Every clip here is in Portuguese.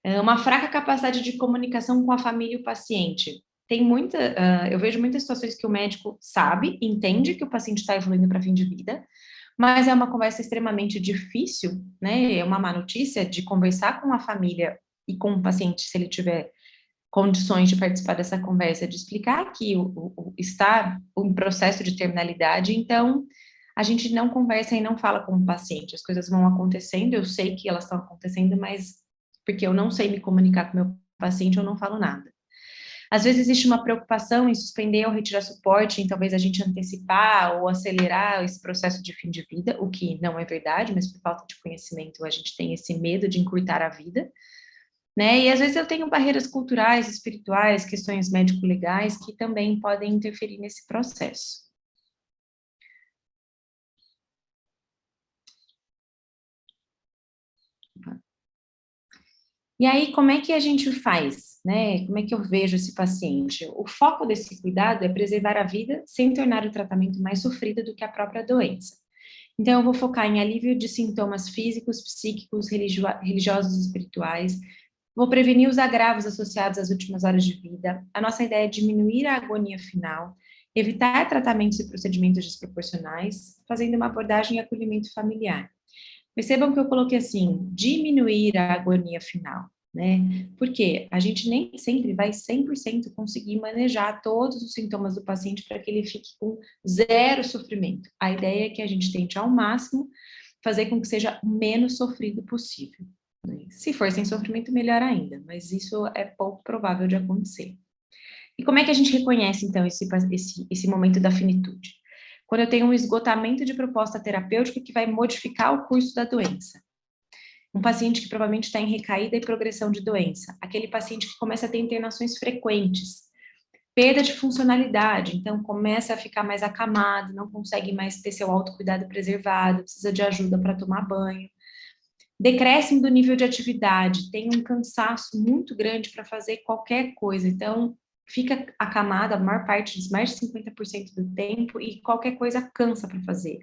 Uma fraca capacidade de comunicação com a família e o paciente. Eu vejo muitas situações que o médico sabe, entende que o paciente está evoluindo para fim de vida, mas é uma conversa extremamente difícil, né? É uma má notícia de conversar com a família e com o paciente, se ele tiver condições de participar dessa conversa, de explicar que está em processo de terminalidade, então a gente não conversa e não fala com o paciente, as coisas vão acontecendo, eu sei que elas estão acontecendo, mas porque eu não sei me comunicar com o meu paciente, eu não falo nada. Às vezes existe uma preocupação em suspender ou retirar suporte, em talvez a gente antecipar ou acelerar esse processo de fim de vida, o que não é verdade, mas por falta de conhecimento a gente tem esse medo de encurtar a vida, né? E às vezes eu tenho barreiras culturais, espirituais, questões médico-legais que também podem interferir nesse processo. E aí, como é que a gente faz, né? Como é que eu vejo esse paciente? O foco desse cuidado é preservar a vida sem tornar o tratamento mais sofrido do que a própria doença. Então, eu vou focar em alívio de sintomas físicos, psíquicos, religiosos e espirituais. Vou prevenir os agravos associados às últimas horas de vida. A nossa ideia é diminuir a agonia final, evitar tratamentos e procedimentos desproporcionais, fazendo uma abordagem e acolhimento familiar. Percebam que eu coloquei assim, diminuir a agonia final, né? Porque a gente nem sempre vai 100% conseguir manejar todos os sintomas do paciente para que ele fique com zero sofrimento. A ideia é que a gente tente ao máximo fazer com que seja o menos sofrido possível. Né? Se for sem sofrimento, melhor ainda, mas isso é pouco provável de acontecer. E como é que a gente reconhece, então, esse momento da finitude? Quando eu tenho um esgotamento de proposta terapêutica que vai modificar o curso da doença. Um paciente que provavelmente está em recaída e progressão de doença. Aquele paciente que começa a ter internações frequentes. Perda de funcionalidade, então começa a ficar mais acamado, não consegue mais ter seu autocuidado preservado, precisa de ajuda para tomar banho. Decréscimo do nível de atividade, tem um cansaço muito grande para fazer qualquer coisa, então fica acamada a maior parte, mais de 50% do tempo, e qualquer coisa cansa para fazer.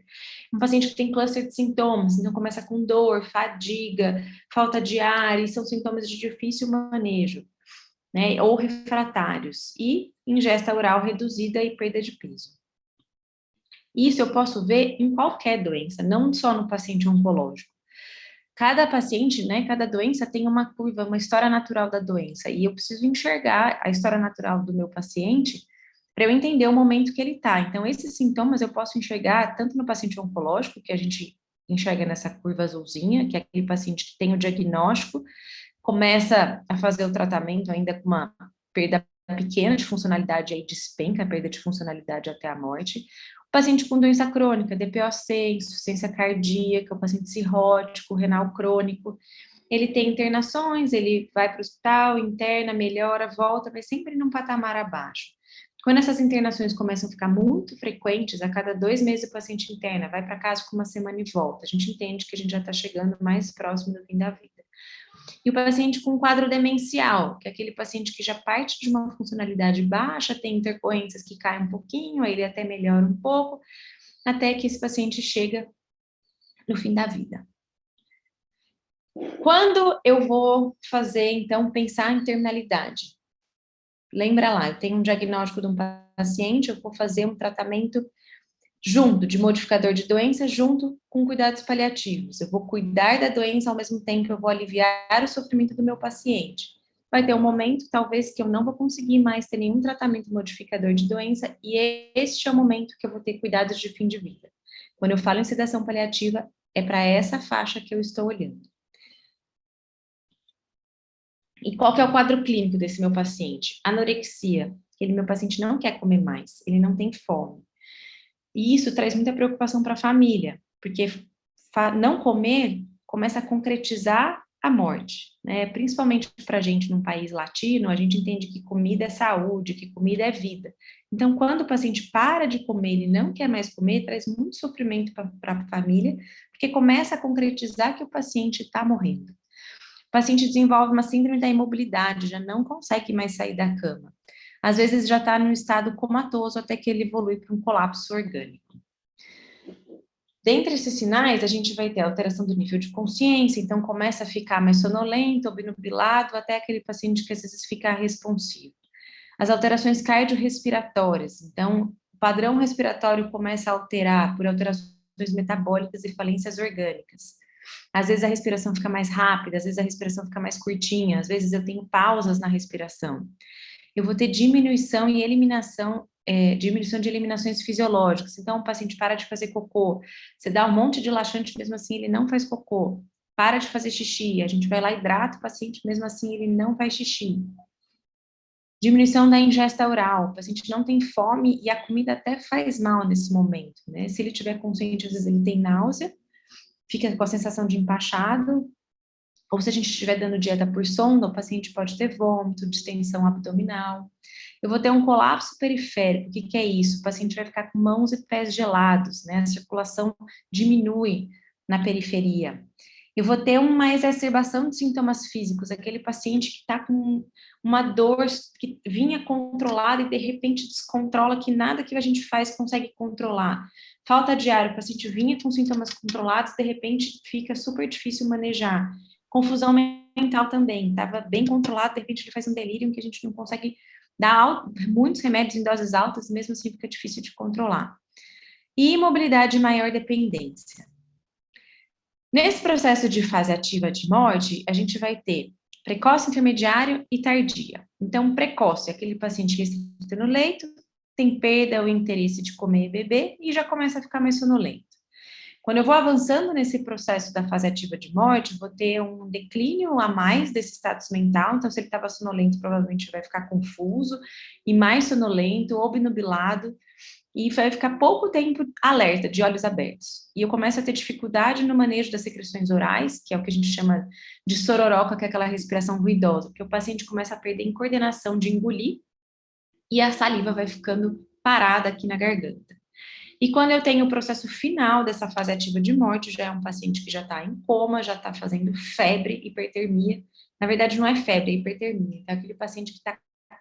Um paciente que tem cluster de sintomas, então começa com dor, fadiga, falta de ar, e são sintomas de difícil manejo, né, ou refratários, e ingesta oral reduzida e perda de peso. Isso eu posso ver em qualquer doença, não só no paciente oncológico. Cada paciente, né, cada doença tem uma curva, uma história natural da doença, e eu preciso enxergar a história natural do meu paciente para eu entender o momento que ele está. Então, esses sintomas eu posso enxergar tanto no paciente oncológico, que a gente enxerga nessa curva azulzinha, que é aquele paciente que tem o diagnóstico, começa a fazer o tratamento ainda com uma perda pequena de funcionalidade, aí despenca a perda de funcionalidade até a morte. O paciente com doença crônica, DPOC, insuficiência cardíaca, o paciente cirrótico, renal crônico, ele tem internações, ele vai para o hospital, interna, melhora, volta, mas sempre num patamar abaixo. Quando essas internações começam a ficar muito frequentes, a cada 2 meses o paciente interna, vai para casa com uma semana e volta, a gente entende que a gente já está chegando mais próximo do fim da vida. E o paciente com quadro demencial, que é aquele paciente que já parte de uma funcionalidade baixa, tem intercorrências que caem um pouquinho, aí ele até melhora um pouco, até que esse paciente chega no fim da vida. Quando eu vou fazer, então, pensar em terminalidade? Lembra lá, eu tenho um diagnóstico de um paciente, eu vou fazer um tratamento junto, de modificador de doença, junto com cuidados paliativos. Eu vou cuidar da doença, ao mesmo tempo que eu vou aliviar o sofrimento do meu paciente. Vai ter um momento, talvez, que eu não vou conseguir mais ter nenhum tratamento modificador de doença, e este é o momento que eu vou ter cuidados de fim de vida. Quando eu falo em sedação paliativa, é para essa faixa que eu estou olhando. E qual que é o quadro clínico desse meu paciente? Anorexia. Aquele meu paciente não quer comer mais, ele não tem fome. E isso traz muita preocupação para a família, porque não comer começa a concretizar a morte, né? Principalmente para a gente num país latino, a gente entende que comida é saúde, que comida é vida. Então, quando o paciente para de comer e não quer mais comer, traz muito sofrimento para a família, porque começa a concretizar que o paciente está morrendo. O paciente desenvolve uma síndrome da imobilidade, já não consegue mais sair da cama. Às vezes já está num estado comatoso até que ele evolui para um colapso orgânico. Dentre esses sinais, a gente vai ter alteração do nível de consciência, então começa a ficar mais sonolento, obnubilado, até aquele paciente que às vezes fica responsivo. As alterações cardiorrespiratórias, então o padrão respiratório começa a alterar por alterações metabólicas e falências orgânicas. Às vezes a respiração fica mais rápida, às vezes a respiração fica mais curtinha, às vezes eu tenho pausas na respiração. Eu vou ter diminuição e eliminação, diminuição de eliminações fisiológicas. Então, o paciente para de fazer cocô, você dá um monte de laxante, mesmo assim ele não faz cocô. Para de fazer xixi, a gente vai lá e hidrata o paciente, mesmo assim ele não faz xixi. Diminuição da ingesta oral, o paciente não tem fome e a comida até faz mal nesse momento, né? Se ele tiver consciente, às vezes ele tem náusea, fica com a sensação de empachado, ou se a gente estiver dando dieta por sonda, o paciente pode ter vômito, distensão abdominal. Eu vou ter um colapso periférico, o que é isso? O paciente vai ficar com mãos e pés gelados, né? A circulação diminui na periferia. Eu vou ter uma exacerbação de sintomas físicos, aquele paciente que está com uma dor que vinha controlada e de repente descontrola, que nada que a gente faz consegue controlar. Falta de ar, o paciente vinha com sintomas controlados, de repente fica super difícil manejar. Confusão mental também, estava bem controlado, de repente ele faz um delírio que a gente não consegue dar muitos remédios em doses altas, mesmo assim fica difícil de controlar. E imobilidade e maior dependência. Nesse processo de fase ativa de morte, a gente vai ter precoce, intermediário e tardia. Então, precoce é aquele paciente que está no leito, tem perda ou interesse de comer e beber e já começa a ficar mais sonolento. Quando eu vou avançando nesse processo da fase ativa de morte, vou ter um declínio a mais desse status mental, então se ele estava sonolento, provavelmente vai ficar confuso e mais sonolento, obnubilado, e vai ficar pouco tempo alerta, de olhos abertos. E eu começo a ter dificuldade no manejo das secreções orais, que é o que a gente chama de sororoca, que é aquela respiração ruidosa, porque o paciente começa a perder a coordenação de engolir e a saliva vai ficando parada aqui na garganta. E quando eu tenho o processo final dessa fase ativa de morte, já é um paciente que já está em coma, já está fazendo febre, hipertermia. Na verdade, não é febre, é hipertermia. É aquele paciente que está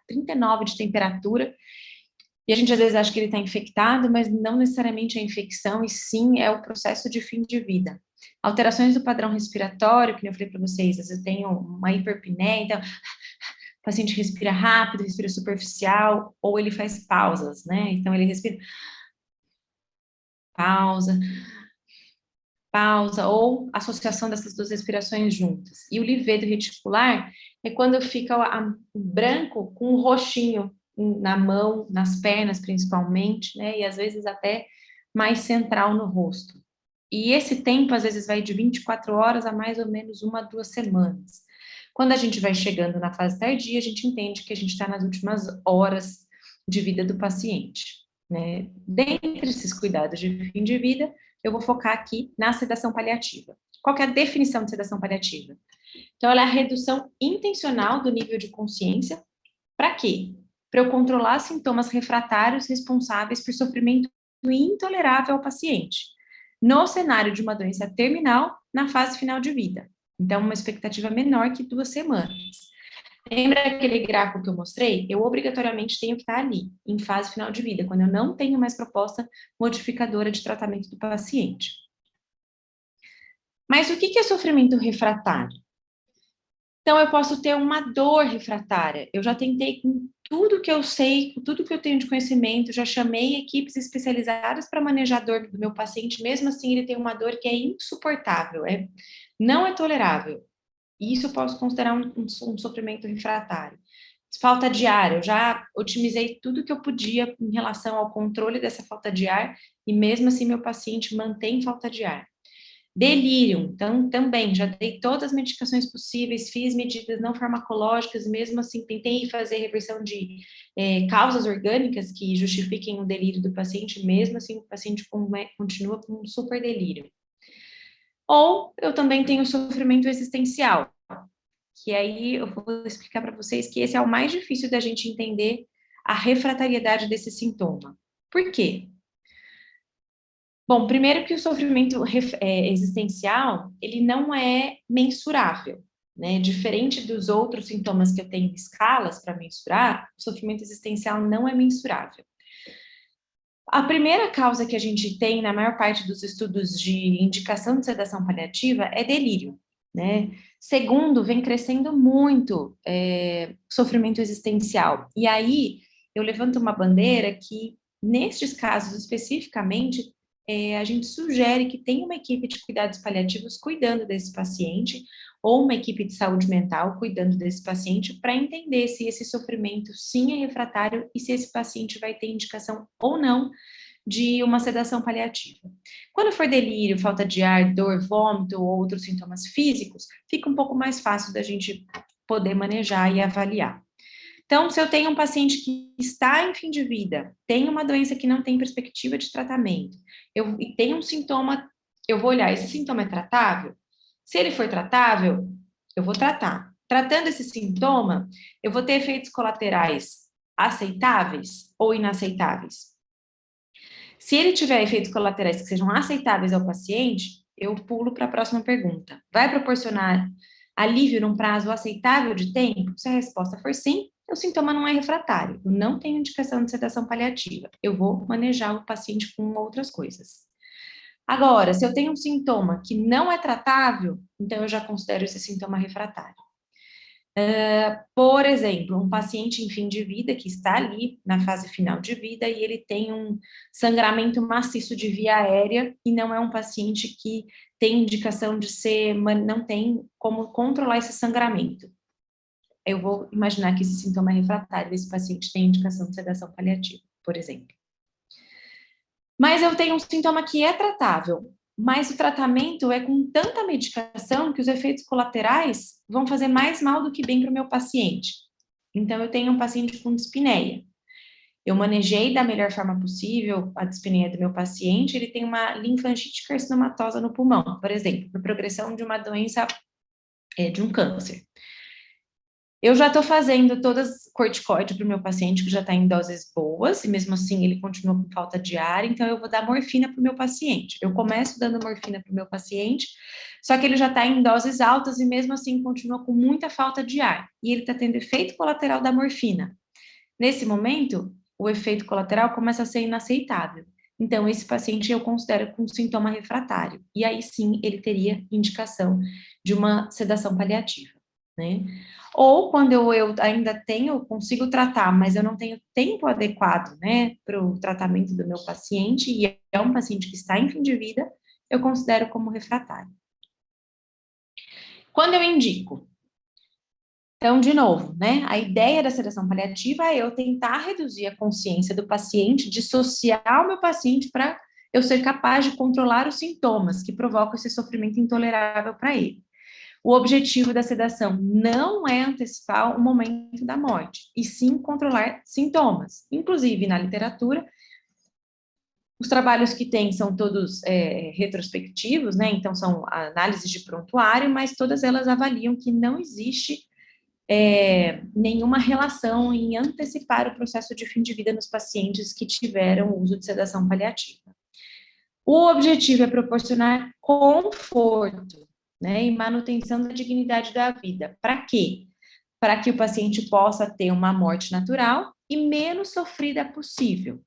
39 de temperatura, e a gente às vezes acha que ele está infectado, mas não necessariamente é infecção, e sim é o processo de fim de vida. Alterações do padrão respiratório, que eu falei para vocês, às vezes eu tenho uma hiperpneia, então o paciente respira rápido, respira superficial, ou ele faz pausas, né? Então ele respira, pausa, pausa, ou associação dessas duas respirações juntas. E o livedo reticular é quando fica o branco com o roxinho na mão, nas pernas principalmente, né, e às vezes até mais central no rosto. E esse tempo, às vezes, vai de 24 horas a mais ou menos 1 a 2 semanas. Quando a gente vai chegando na fase tardia, a gente entende que a gente está nas últimas horas de vida do paciente, né? Dentre esses cuidados de fim de vida, eu vou focar aqui na sedação paliativa. Qual que é a definição de sedação paliativa? Então, ela é a redução intencional do nível de consciência. Para quê? Para eu controlar sintomas refratários responsáveis por sofrimento intolerável ao paciente, no cenário de uma doença terminal, na fase final de vida. Então, uma expectativa menor que 2 semanas. Lembra aquele gráfico que eu mostrei? Eu obrigatoriamente tenho que estar ali, em fase final de vida, quando eu não tenho mais proposta modificadora de tratamento do paciente. Mas o que é sofrimento refratário? Então, eu posso ter uma dor refratária. Eu já tentei com tudo que eu sei, com tudo que eu tenho de conhecimento, já chamei equipes especializadas para manejar a dor do meu paciente, mesmo assim ele tem uma dor que é insuportável, não é tolerável. Isso eu posso considerar um sofrimento refratário. Falta de ar, eu já otimizei tudo que eu podia em relação ao controle dessa falta de ar, e mesmo assim meu paciente mantém falta de ar. Delírio, então também já dei todas as medicações possíveis, fiz medidas não farmacológicas, mesmo assim tentei fazer reversão de causas orgânicas que justifiquem o delírio do paciente, mesmo assim o paciente continua com um super delírio. Ou eu também tenho sofrimento existencial, que aí eu vou explicar para vocês que esse é o mais difícil da gente entender a refratariedade desse sintoma. Por quê? Bom, primeiro que o sofrimento existencial, ele não é mensurável, né? Diferente dos outros sintomas que eu tenho escalas para mensurar, o sofrimento existencial não é mensurável. A primeira causa que a gente tem na maior parte dos estudos de indicação de sedação paliativa é delírio, né? Segundo, vem crescendo muito sofrimento existencial. E aí, eu levanto uma bandeira que, nestes casos especificamente, a gente sugere que tenha uma equipe de cuidados paliativos cuidando desse paciente, ou uma equipe de saúde mental cuidando desse paciente, para entender se esse sofrimento sim é refratário e se esse paciente vai ter indicação ou não de uma sedação paliativa. Quando for delírio, falta de ar, dor, vômito ou outros sintomas físicos, fica um pouco mais fácil da gente poder manejar e avaliar. Então, se eu tenho um paciente que está em fim de vida, tem uma doença que não tem perspectiva de tratamento, e tem um sintoma, eu vou olhar, esse sintoma é tratável? Se ele for tratável, eu vou tratar. Tratando esse sintoma, eu vou ter efeitos colaterais aceitáveis ou inaceitáveis? Se ele tiver efeitos colaterais que sejam aceitáveis ao paciente, eu pulo para a próxima pergunta. Vai proporcionar alívio num prazo aceitável de tempo? Se a resposta for sim, o sintoma não é refratário. Eu não tenho indicação de sedação paliativa. Eu vou manejar o paciente com outras coisas. Agora, se eu tenho um sintoma que não é tratável, então eu já considero esse sintoma refratário. Por exemplo, um paciente em fim de vida que está ali na fase final de vida e ele tem um sangramento maciço de via aérea e não é um paciente que tem indicação de ser, não tem como controlar esse sangramento. Eu vou imaginar que esse sintoma é refratário, esse paciente tem indicação de sedação paliativa, por exemplo. Mas eu tenho um sintoma que é tratável, mas o tratamento é com tanta medicação que os efeitos colaterais vão fazer mais mal do que bem para o meu paciente. Então, eu tenho um paciente com dispneia. Eu manejei da melhor forma possível a dispneia do meu paciente, ele tem uma linfangite carcinomatosa no pulmão, por exemplo, por progressão de uma doença, de um câncer. Eu já estou fazendo todas corticoide para o meu paciente, que já está em doses boas, e mesmo assim ele continua com falta de ar, então eu vou dar morfina para o meu paciente. Eu começo dando morfina para o meu paciente, só que ele já está em doses altas e mesmo assim continua com muita falta de ar, e ele está tendo efeito colateral da morfina. Nesse momento, o efeito colateral começa a ser inaceitável. Então, esse paciente eu considero com sintoma refratário, e aí sim ele teria indicação de uma sedação paliativa, né? Ou quando eu ainda tenho, consigo tratar, mas eu não tenho tempo adequado, né, para o tratamento do meu paciente, e é um paciente que está em fim de vida, eu considero como refratário. Quando eu indico? Então, de novo, né, a ideia da sedação paliativa é eu tentar reduzir a consciência do paciente, dissociar o meu paciente para eu ser capaz de controlar os sintomas que provocam esse sofrimento intolerável para ele. O objetivo da sedação não é antecipar o momento da morte, e sim controlar sintomas. Inclusive, na literatura, os trabalhos que tem são todos retrospectivos, né? Então, são análises de prontuário, mas todas elas avaliam que não existe nenhuma relação em antecipar o processo de fim de vida nos pacientes que tiveram o uso de sedação paliativa. O objetivo é proporcionar conforto, né, e manutenção da dignidade da vida. Para quê? Para que o paciente possa ter uma morte natural e menos sofrida possível.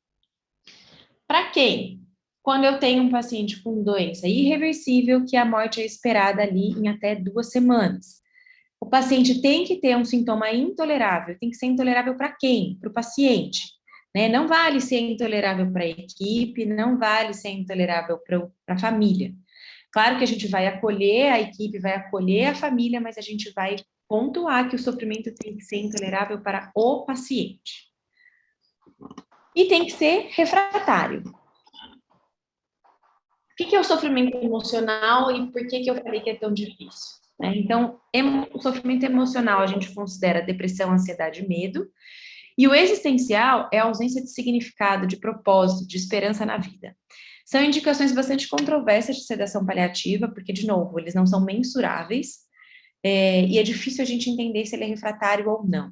Para quê? Quando eu tenho um paciente com doença irreversível, que a morte é esperada ali em até 2 semanas. O paciente tem que ter um sintoma intolerável. Tem que ser intolerável para quem? Para o paciente. Né? Não vale ser intolerável para a equipe, não vale ser intolerável para a família. Claro que a gente vai acolher a equipe, vai acolher a família, mas a gente vai pontuar que o sofrimento tem que ser intolerável para o paciente. E tem que ser refratário. O que é o sofrimento emocional e por que eu falei que é tão difícil? Né? Então, o sofrimento emocional a gente considera depressão, ansiedade e medo. E o existencial é a ausência de significado, de propósito, de esperança na vida. São indicações bastante controversas de sedação paliativa, porque, de novo, eles não são mensuráveis, e é difícil a gente entender se ele é refratário ou não.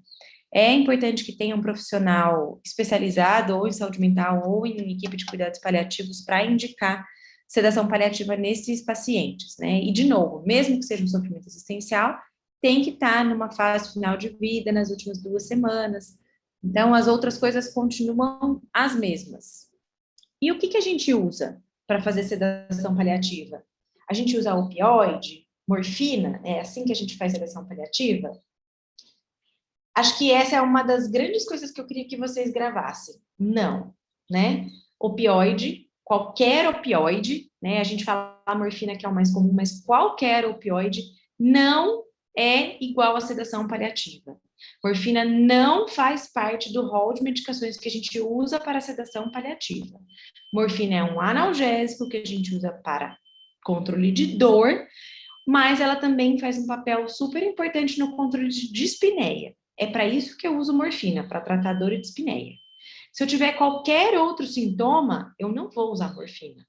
É importante que tenha um profissional especializado, ou em saúde mental, ou em equipe de cuidados paliativos, para indicar sedação paliativa nesses pacientes, né? E, de novo, mesmo que seja um sofrimento existencial, tem que estar numa fase final de vida, nas últimas 2 semanas. Então, as outras coisas continuam as mesmas. E o que a gente usa para fazer sedação paliativa? A gente usa opioide, morfina, é assim que a gente faz sedação paliativa? Acho que essa é uma das grandes coisas que eu queria que vocês gravassem. Não, né? Opioide, qualquer opioide, né? A gente fala a morfina que é o mais comum, mas qualquer opioide não é igual à sedação paliativa. Morfina não faz parte do rol de medicações que a gente usa para sedação paliativa. Morfina é um analgésico que a gente usa para controle de dor, mas ela também faz um papel super importante no controle de dispneia. É para isso que eu uso morfina, para tratar dor e dispneia. Se eu tiver qualquer outro sintoma, eu não vou usar morfina.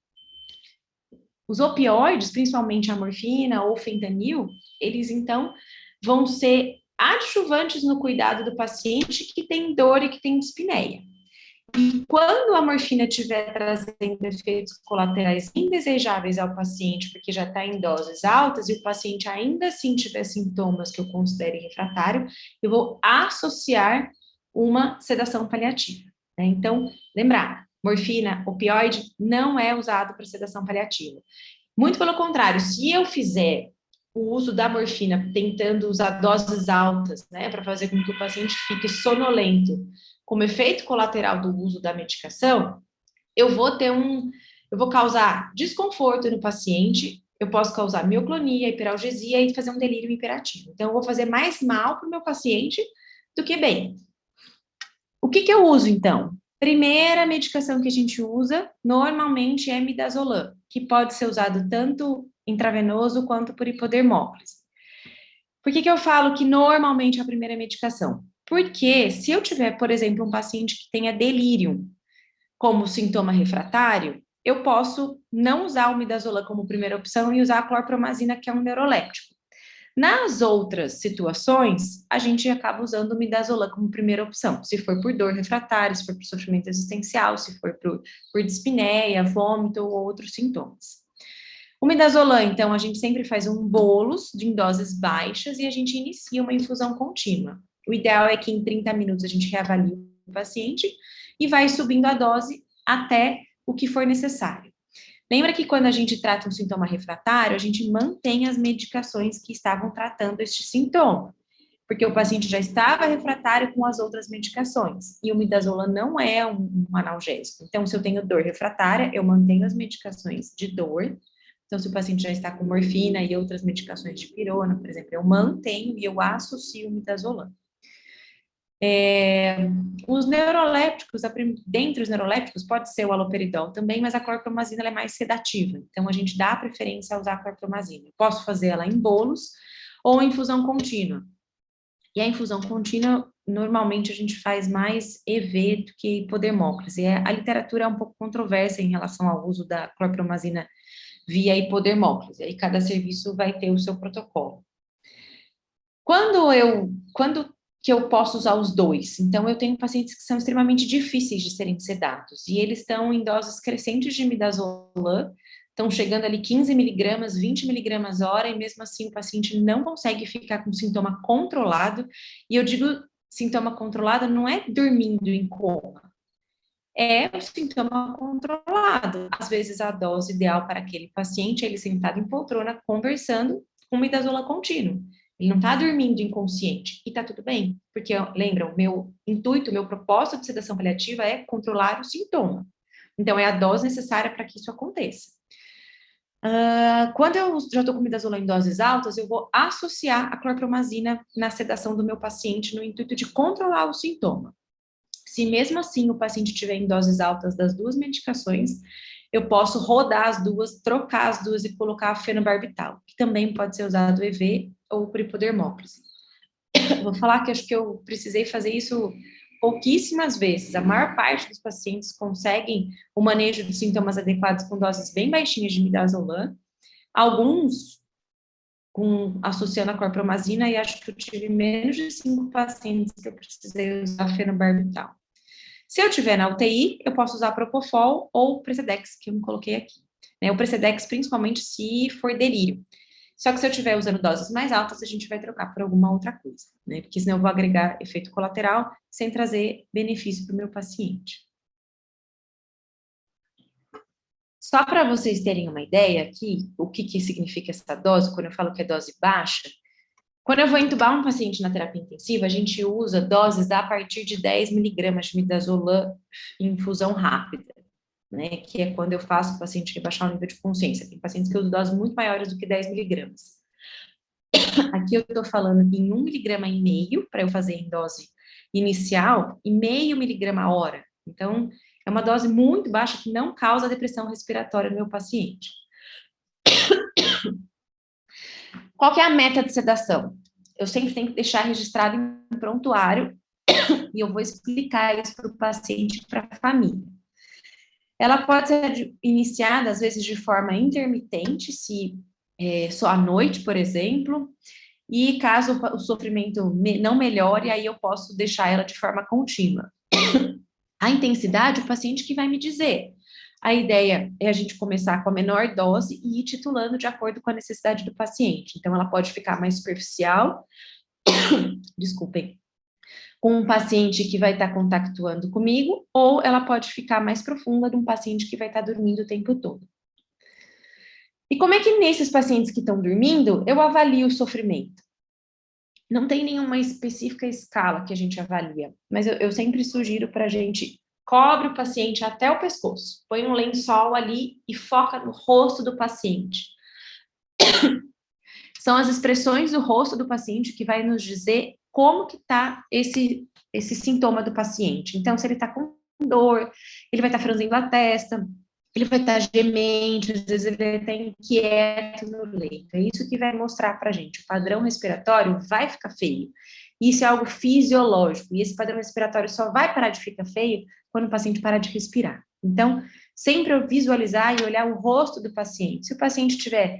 Os opioides, principalmente a morfina ou fentanil, eles então vão ser adjuvantes no cuidado do paciente que tem dor e que tem dispneia. E quando a morfina estiver trazendo efeitos colaterais indesejáveis ao paciente, porque já está em doses altas, e o paciente ainda assim tiver sintomas que eu considere refratário, eu vou associar uma sedação paliativa. Né? Então, lembrar, morfina, opioide, não é usado para sedação paliativa. Muito pelo contrário, se eu fizer o uso da morfina tentando usar doses altas, né, para fazer com que o paciente fique sonolento, como efeito colateral do uso da medicação, eu vou causar desconforto no paciente, eu posso causar mioclonia, hiperalgesia e fazer um delírio hiperativo. Então, eu vou fazer mais mal para o meu paciente do que bem. O que eu uso, então? Primeira medicação que a gente usa, normalmente, é midazolam, que pode ser usado tanto intravenoso quanto por hipodermóclise. Por que eu falo que normalmente é a primeira medicação? Porque se eu tiver, por exemplo, um paciente que tenha delírio como sintoma refratário, eu posso não usar o midazolam como primeira opção e usar a clorpromazina, que é um neuroléptico. Nas outras situações, a gente acaba usando o midazolam como primeira opção, se for por dor refratária, se for por sofrimento existencial, se for por dispneia, vômito ou outros sintomas. O midazolam, então, a gente sempre faz um bolos em doses baixas e a gente inicia uma infusão contínua. O ideal é que em 30 minutos a gente reavalie o paciente e vai subindo a dose até o que for necessário. Lembra que quando a gente trata um sintoma refratário, a gente mantém as medicações que estavam tratando este sintoma, porque o paciente já estava refratário com as outras medicações, e o midazolam não é um analgésico. Então, se eu tenho dor refratária, eu mantenho as medicações de dor. Então, se o paciente já está com morfina e outras medicações de pirona, por exemplo, eu mantenho e eu associo o midazolam. Os neurolépticos, dentre os neurolépticos, pode ser o haloperidol também, mas a clorpromazina é mais sedativa, então a gente dá preferência a usar a clorpromazina. Posso fazer ela em bolos ou em infusão contínua. E a infusão contínua, normalmente a gente faz mais EV do que hipodermóclise. A literatura é um pouco controversa em relação ao uso da clorpromazina via hipodermóclise, aí cada serviço vai ter o seu protocolo. Quando que eu posso usar os dois? Então, eu tenho pacientes que são extremamente difíceis de serem sedados, e eles estão em doses crescentes de midazolam, estão chegando ali 15 miligramas, 20 miligramas hora, e mesmo assim o paciente não consegue ficar com sintoma controlado, e eu digo sintoma controlado não é dormindo em coma, é o sintoma controlado. Às vezes, a dose ideal para aquele paciente é ele sentado em poltrona, conversando com midazolam contínuo. Ele não está dormindo inconsciente. E está tudo bem, porque, lembra, o meu intuito, o meu propósito de sedação paliativa é controlar o sintoma. Então, é a dose necessária para que isso aconteça. Quando eu já estou com midazolam em doses altas, eu vou associar a clorpromazina na sedação do meu paciente no intuito de controlar o sintoma. Se mesmo assim o paciente estiver em doses altas das duas medicações, eu posso rodar as duas, trocar as duas e colocar a fenobarbital, que também pode ser usado EV ou por hipodermóclise. Vou falar que acho que eu precisei fazer isso pouquíssimas vezes. A maior parte dos pacientes conseguem o manejo de sintomas adequados com doses bem baixinhas de midazolam. Alguns associando a clorpromazina, e acho que eu tive menos de 5 pacientes que eu precisei usar fenobarbital. Se eu tiver na UTI, eu posso usar Propofol ou Precedex, que eu não coloquei aqui. O Precedex, principalmente se for delírio. Só que se eu estiver usando doses mais altas, a gente vai trocar por alguma outra coisa, né? Porque senão eu vou agregar efeito colateral sem trazer benefício para o meu paciente. Só para vocês terem uma ideia aqui, o que significa essa dose, quando eu falo que é dose baixa, quando eu vou entubar um paciente na terapia intensiva, a gente usa doses a partir de 10 miligramas de midazolam em infusão rápida, né? Que é quando eu faço o paciente rebaixar o nível de consciência. Tem pacientes que usam doses muito maiores do que 10 miligramas. Aqui eu estou falando em 1,5 miligrama para eu fazer em dose inicial e 0,5 miligrama a hora. Então, é uma dose muito baixa que não causa depressão respiratória no meu paciente. Qual que é a meta de sedação? Eu sempre tenho que deixar registrado em prontuário e eu vou explicar isso para o paciente e para a família. Ela pode ser iniciada, às vezes, de forma intermitente, se só à noite, por exemplo, e caso o sofrimento não melhore, aí eu posso deixar ela de forma contínua. A intensidade, o paciente que vai me dizer. A ideia é a gente começar com a menor dose e ir titulando de acordo com a necessidade do paciente. Então, ela pode ficar mais superficial, desculpem, com um paciente que vai estar contactuando comigo, ou ela pode ficar mais profunda de um paciente que vai estar dormindo o tempo todo. E como é que nesses pacientes que estão dormindo, eu avalio o sofrimento? Não tem nenhuma específica escala que a gente avalia, mas eu sempre sugiro para a gente cobre o paciente até o pescoço, põe um lençol ali e foca no rosto do paciente. São as expressões do rosto do paciente que vai nos dizer como que está esse sintoma do paciente. Então, se ele está com dor, ele vai estar franzindo a testa, ele vai estar gemente, às vezes ele vai estar inquieto no leito. É isso que vai mostrar para a gente. O padrão respiratório vai ficar feio. Isso é algo fisiológico. E esse padrão respiratório só vai parar de ficar feio quando o paciente parar de respirar. Então, sempre eu visualizar e olhar o rosto do paciente. Se o paciente tiver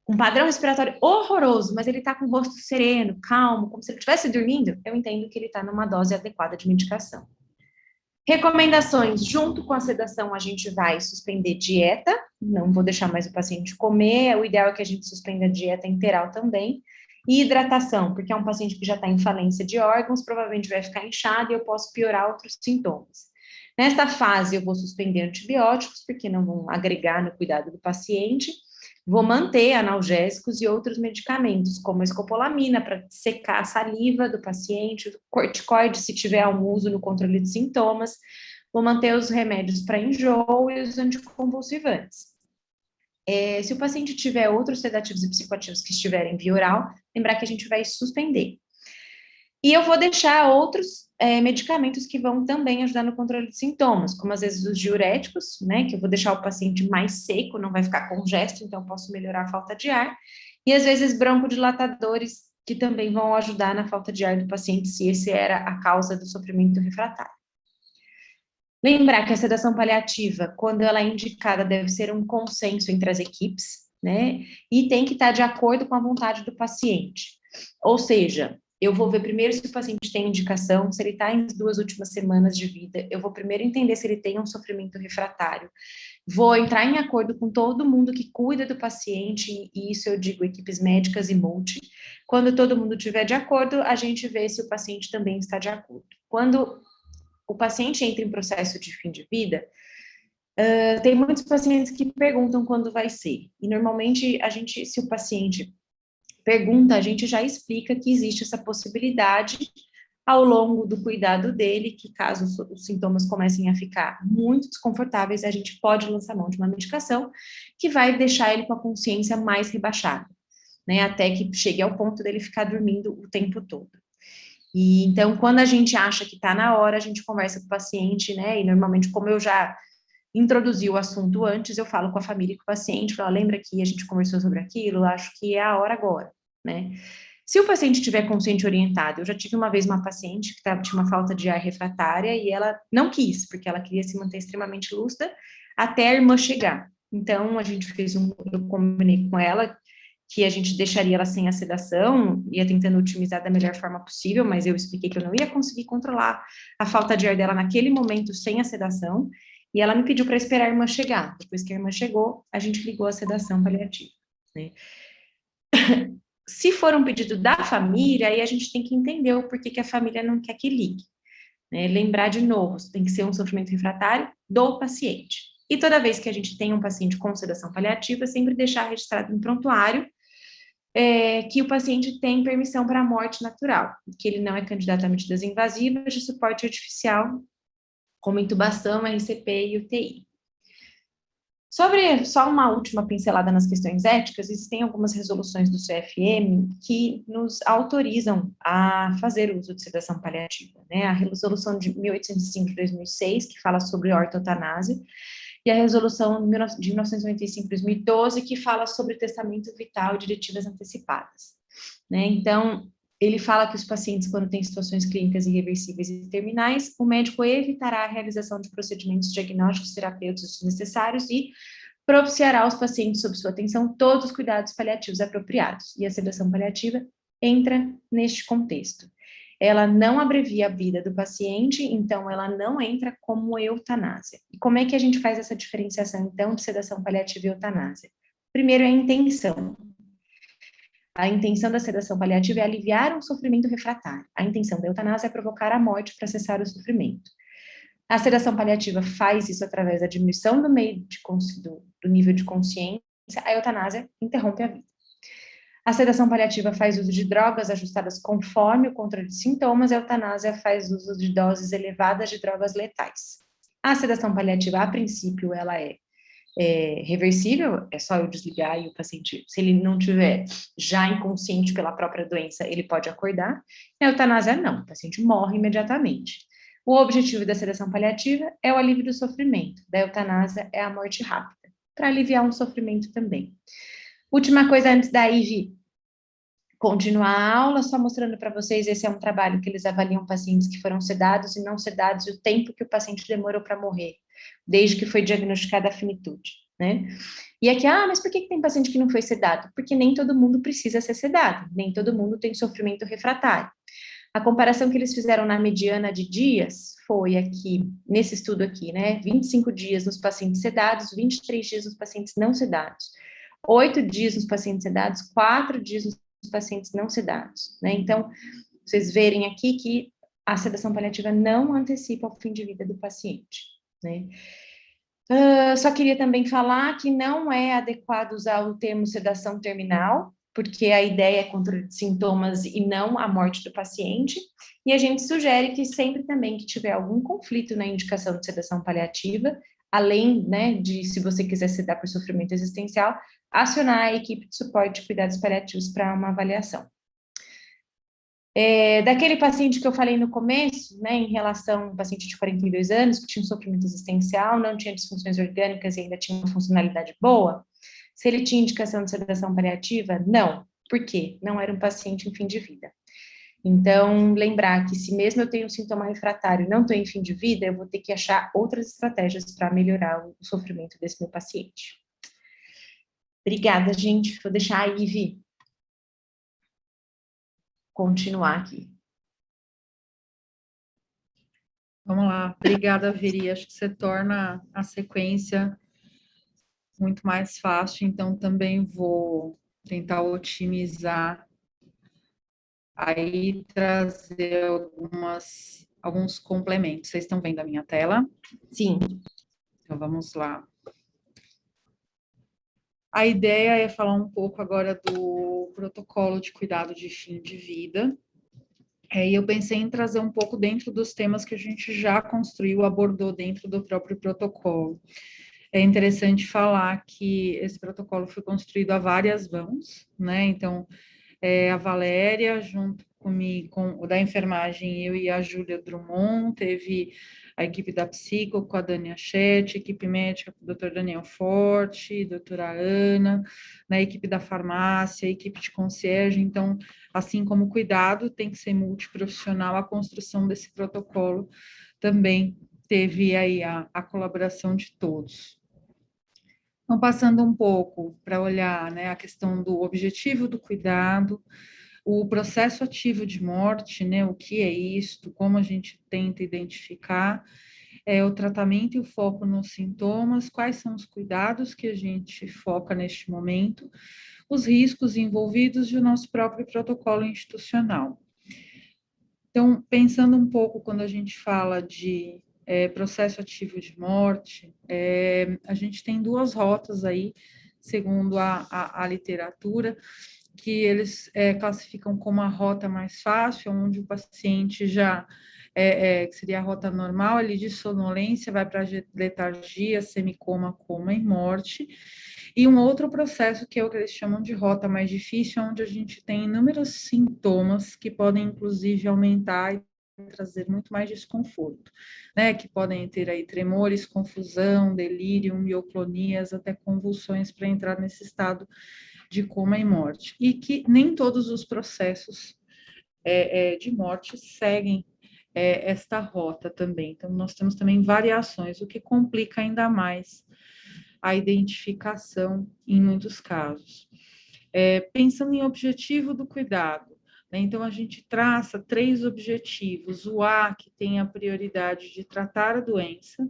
um padrão respiratório horroroso, mas ele está com o rosto sereno, calmo, como se ele estivesse dormindo, eu entendo que ele está numa dose adequada de medicação. Recomendações: junto com a sedação, a gente vai suspender dieta, não vou deixar mais o paciente comer, o ideal é que a gente suspenda a dieta integral também, e hidratação, porque é um paciente que já está em falência de órgãos, provavelmente vai ficar inchado e eu posso piorar outros sintomas. Nesta fase, eu vou suspender antibióticos, porque não vão agregar no cuidado do paciente, vou manter analgésicos e outros medicamentos, como a escopolamina, para secar a saliva do paciente, corticoide, se tiver algum uso no controle de sintomas, vou manter os remédios para enjoo e os anticonvulsivantes. Se o paciente tiver outros sedativos e psicoativos que estiverem via oral, lembrar que a gente vai suspender. E eu vou deixar outros medicamentos que vão também ajudar no controle de sintomas, como às vezes os diuréticos, né, que eu vou deixar o paciente mais seco, não vai ficar congesto, então eu posso melhorar a falta de ar, e às vezes broncodilatadores, que também vão ajudar na falta de ar do paciente, se esse era a causa do sofrimento refratário. Lembrar que a sedação paliativa, quando ela é indicada, deve ser um consenso entre as equipes, né, e tem que estar de acordo com a vontade do paciente. Ou seja, eu vou ver primeiro se o paciente tem indicação, se ele está nas 2 últimas semanas de vida, eu vou primeiro entender se ele tem um sofrimento refratário, vou entrar em acordo com todo mundo que cuida do paciente, e isso eu digo equipes médicas e multi. Quando todo mundo estiver de acordo, a gente vê se o paciente também está de acordo. Quando o paciente entra em processo de fim de vida, tem muitos pacientes que perguntam quando vai ser, e normalmente se o paciente pergunta, a gente já explica que existe essa possibilidade ao longo do cuidado dele, que caso os sintomas comecem a ficar muito desconfortáveis, a gente pode lançar mão de uma medicação que vai deixar ele com a consciência mais rebaixada, né, até que chegue ao ponto dele ficar dormindo o tempo todo. E então, quando a gente acha que está na hora, a gente conversa com o paciente, né, e normalmente, como eu já introduzi o assunto antes, eu falo com a família e com o paciente, falo, lembra que a gente conversou sobre aquilo, acho que é a hora agora, né? Se o paciente estiver consciente orientado, eu já tive uma vez uma paciente que tinha uma falta de ar refratária e ela não quis, porque ela queria se manter extremamente lúcida até a irmã chegar. Então, eu combinei com ela que a gente deixaria ela sem a sedação, ia tentando otimizar da melhor forma possível, mas eu expliquei que eu não ia conseguir controlar a falta de ar dela naquele momento sem a sedação, e ela me pediu para esperar a irmã chegar. Depois que a irmã chegou, a gente ligou a sedação paliativa, né? Se for um pedido da família, aí a gente tem que entender o porquê que a família não quer que ligue, né? Lembrar de novo, tem que ser um sofrimento refratário do paciente. E toda vez que a gente tem um paciente com sedação paliativa, sempre deixar registrado em prontuário que o paciente tem permissão para a morte natural, que ele não é candidato a medidas invasivas de suporte artificial, como intubação, RCP e UTI. Sobre só uma última pincelada nas questões éticas, existem algumas resoluções do CFM que nos autorizam a fazer uso de sedação paliativa, né? A resolução de 1805 de 2006, que fala sobre ortotanásia, e a resolução de 1995 de 2012, que fala sobre testamento vital e diretivas antecipadas, né? Então, ele fala que os pacientes, quando têm situações clínicas irreversíveis e terminais, o médico evitará a realização de procedimentos diagnósticos terapêuticos necessários e propiciará aos pacientes, sob sua atenção, todos os cuidados paliativos apropriados. E a sedação paliativa entra neste contexto. Ela não abrevia a vida do paciente, então ela não entra como eutanásia. E como é que a gente faz essa diferenciação, então, de sedação paliativa e eutanásia? Primeiro é a intenção. A intenção da sedação paliativa é aliviar um sofrimento refratário. A intenção da eutanásia é provocar a morte para cessar o sofrimento. A sedação paliativa faz isso através da diminuição do nível de consciência, a eutanásia interrompe a vida. A sedação paliativa faz uso de drogas ajustadas conforme o controle de sintomas, a eutanásia faz uso de doses elevadas de drogas letais. A sedação paliativa, a princípio, ela é reversível, é só eu desligar e o paciente, se ele não tiver já inconsciente pela própria doença, ele pode acordar. A eutanásia não, o paciente morre imediatamente. O objetivo da sedação paliativa é o alívio do sofrimento, da eutanásia é a morte rápida, para aliviar um sofrimento também. Última coisa antes da Ivy continuar a aula, só mostrando para vocês, esse é um trabalho que eles avaliam pacientes que foram sedados e não sedados e o tempo que o paciente demorou para morrer, desde que foi diagnosticada a finitude, né? E aqui, mas por que tem paciente que não foi sedado? Porque nem todo mundo precisa ser sedado, nem todo mundo tem sofrimento refratário. A comparação que eles fizeram na mediana de dias foi aqui, nesse estudo aqui, né? 25 dias nos pacientes sedados, 23 dias nos pacientes não sedados. 8 dias nos pacientes sedados, 4 dias nos pacientes não sedados, né? Então, vocês verem aqui que a sedação paliativa não antecipa o fim de vida do paciente, né? Só queria também falar que não é adequado usar o termo sedação terminal, porque a ideia é controle de sintomas e não a morte do paciente, e a gente sugere que sempre também que tiver algum conflito na indicação de sedação paliativa, além, né, de se você quiser sedar por sofrimento existencial, acionar a equipe de suporte de cuidados paliativos para uma avaliação. Daquele paciente que eu falei no começo, né, em relação ao paciente de 42 anos, que tinha um sofrimento existencial, não tinha disfunções orgânicas e ainda tinha uma funcionalidade boa, se ele tinha indicação de sedação paliativa, não. Por quê? Não era um paciente em fim de vida. Então, lembrar que se mesmo eu tenho um sintoma refratário e não estou em fim de vida, eu vou ter que achar outras estratégias para melhorar o sofrimento desse meu paciente. Obrigada, gente. Vou deixar a Ivy continuar aqui. Vamos lá. Obrigada, Veri. Acho que você torna a sequência muito mais fácil, então também vou tentar otimizar aí, trazer alguns complementos. Vocês estão vendo a minha tela? Sim. Então, vamos lá. A ideia é falar um pouco agora do protocolo de cuidado de fim de vida. E eu pensei em trazer um pouco dentro dos temas que a gente já construiu, abordou dentro do próprio protocolo. É interessante falar que esse protocolo foi construído a várias mãos, né? Então, a Valéria, junto comigo, com da enfermagem, eu e a Júlia Drummond, teve a equipe da psico com a Dani Achete, equipe médica com o Dr. Daniel Forte, doutora Ana, na equipe da farmácia, equipe de concierge. Então, assim como o cuidado tem que ser multiprofissional, a construção desse protocolo também teve aí a colaboração de todos. Então, passando um pouco para olhar, né, a questão do objetivo do cuidado, o processo ativo de morte, né, o que é isto, como a gente tenta identificar, o tratamento e o foco nos sintomas, quais são os cuidados que a gente foca neste momento, os riscos envolvidos e o nosso próprio protocolo institucional. Então, pensando um pouco quando a gente fala de processo ativo de morte, a gente tem duas rotas aí, segundo a literatura, que eles classificam como a rota mais fácil, onde o paciente já, que seria a rota normal, ali de sonolência, vai para letargia, semicoma, coma e morte. E um outro processo que é o que eles chamam de rota mais difícil, onde a gente tem inúmeros sintomas que podem, inclusive, aumentar e trazer muito mais desconforto, né? Que podem ter aí tremores, confusão, delírio, mioclonias, até convulsões para entrar nesse estado de coma e morte. E que nem todos os processos de morte seguem esta rota também. Então, nós temos também variações, o que complica ainda mais a identificação em muitos casos. Pensando em objetivo do cuidado, né? Então, a gente traça 3 objetivos. O A, que tem a prioridade de tratar a doença.